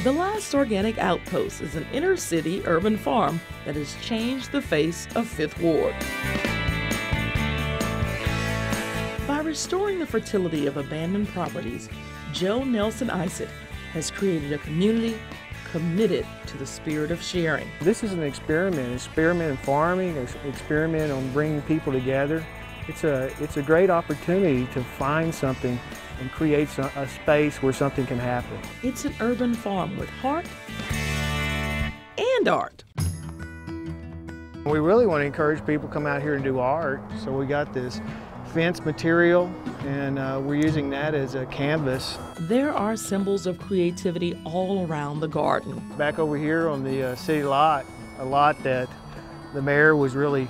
The Last Organic Outpost is an inner-city urban farm that has changed the face of Fifth Ward. By restoring the fertility of abandoned properties, Joe Nelson Isaac has created a community committed to the spirit of sharing. This is an experiment in farming, an experiment on bringing people together. It's a great opportunity to find something and create a space where something can happen. It's an urban farm with heart and art. We really want to encourage people to come out here and do art, so we got this fence material and we're using that as a canvas. There are symbols of creativity all around the garden. Back over here on the city lot, a lot that the mayor was really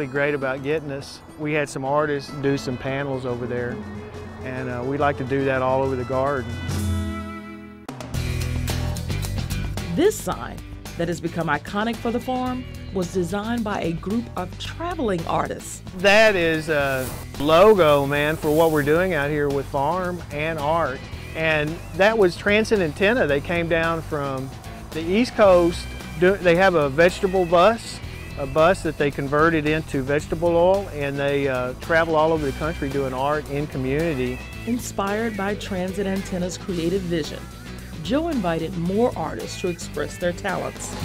great about getting us. We had some artists do some panels over there, and we'd like to do that all over the garden. This sign that has become iconic for the farm was designed by a group of traveling artists. That is a logo, man, for what we're doing out here with farm and art. And that was Transit Antenna. They came down from the East Coast. They have a vegetable bus, a bus that they converted into vegetable oil, and they travel all over the country doing art in community. Inspired by Transit Antenna's creative vision, Joe invited more artists to express their talents.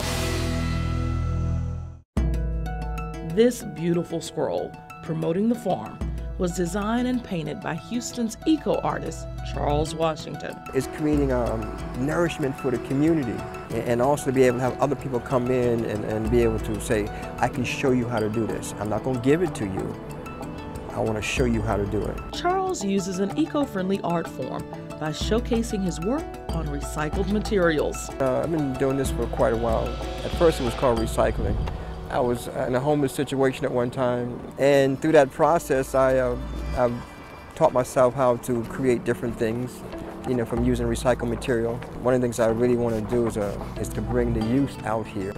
This beautiful scroll promoting the farm was designed and painted by Houston's eco-artist, Charles Washington. It's creating nourishment for the community, and also to be able to have other people come in and be able to say, I can show you how to do this. I'm not going to give it to you. I want to show you how to do it. Charles uses an eco-friendly art form by showcasing his work on recycled materials. I've been doing this for quite a while. At first it was called recycling. I was in a homeless situation at one time, and through that process I've taught myself how to create different things, you know, from using recycled material. One of the things I really want to do is to bring the youth out here,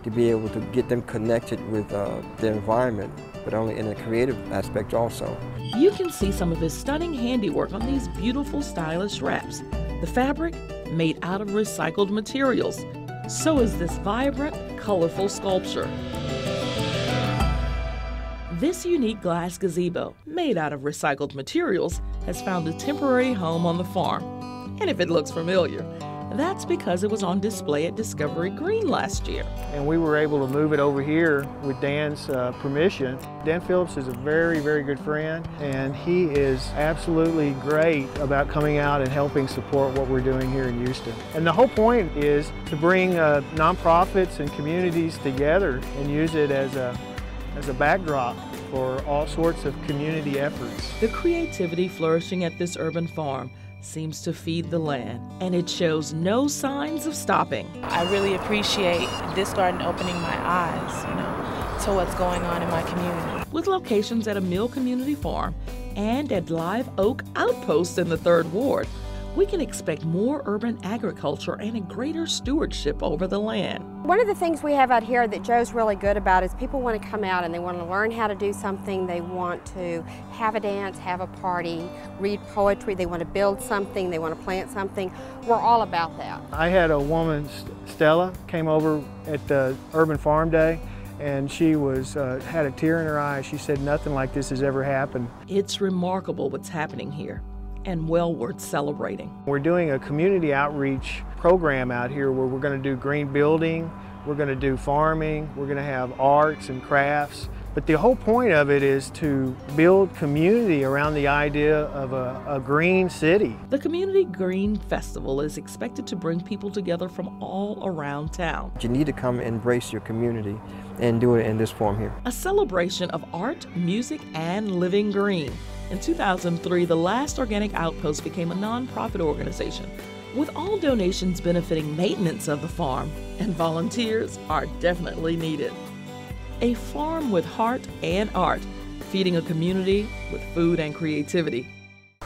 to be able to get them connected with the environment, but only in a creative aspect also. You can see some of his stunning handiwork on these beautiful, stylish wraps. The fabric made out of recycled materials. So is this vibrant, colorful sculpture. This unique glass gazebo, made out of recycled materials, has found a temporary home on the farm. And if it looks familiar, that's because it was on display at Discovery Green last year. And we were able to move it over here with Dan's permission. Dan Phillips is a very, very good friend, and he is absolutely great about coming out and helping support what we're doing here in Houston. And the whole point is to bring nonprofits and communities together and use it as a backdrop for all sorts of community efforts. The creativity flourishing at this urban farm seems to feed the land, and it shows no signs of stopping. I really appreciate this garden opening my eyes, to what's going on in my community. With locations at Emile Community Farm and at Live Oak Outpost in the 3rd Ward, we can expect more urban agriculture and a greater stewardship over the land. One of the things we have out here that Joe's really good about is people want to come out and they want to learn how to do something. They want to have a dance, have a party, read poetry. They want to build something. They want to plant something. We're all about that. I had a woman, Stella, came over at the Urban Farm Day, and she had a tear in her eye. She said nothing like this has ever happened. It's remarkable what's happening here, and well worth celebrating. We're doing a community outreach program out here where we're going to do green building, we're going to do farming, we're going to have arts and crafts. But the whole point of it is to build community around the idea of a green city. The Community Green Festival is expected to bring people together from all around town. You need to come embrace your community and do it in this form here. A celebration of art, music, and living green. In 2003, the Last Organic Outpost became a nonprofit organization, with all donations benefiting maintenance of the farm, and volunteers are definitely needed. A farm with heart and art, feeding a community with food and creativity.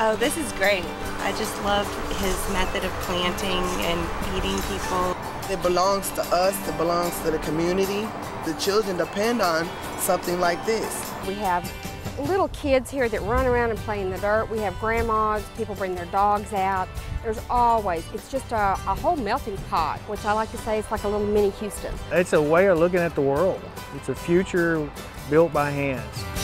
Oh, this is great. I just love his method of planting and feeding people. It belongs to us, it belongs to the community. The children depend on something like this. We have little kids here that run around and play in the dirt. We have grandmas, people bring their dogs out. There's always, it's just a whole melting pot, which I like to say it's like a little mini Houston. It's a way of looking at the world. It's a future built by hands.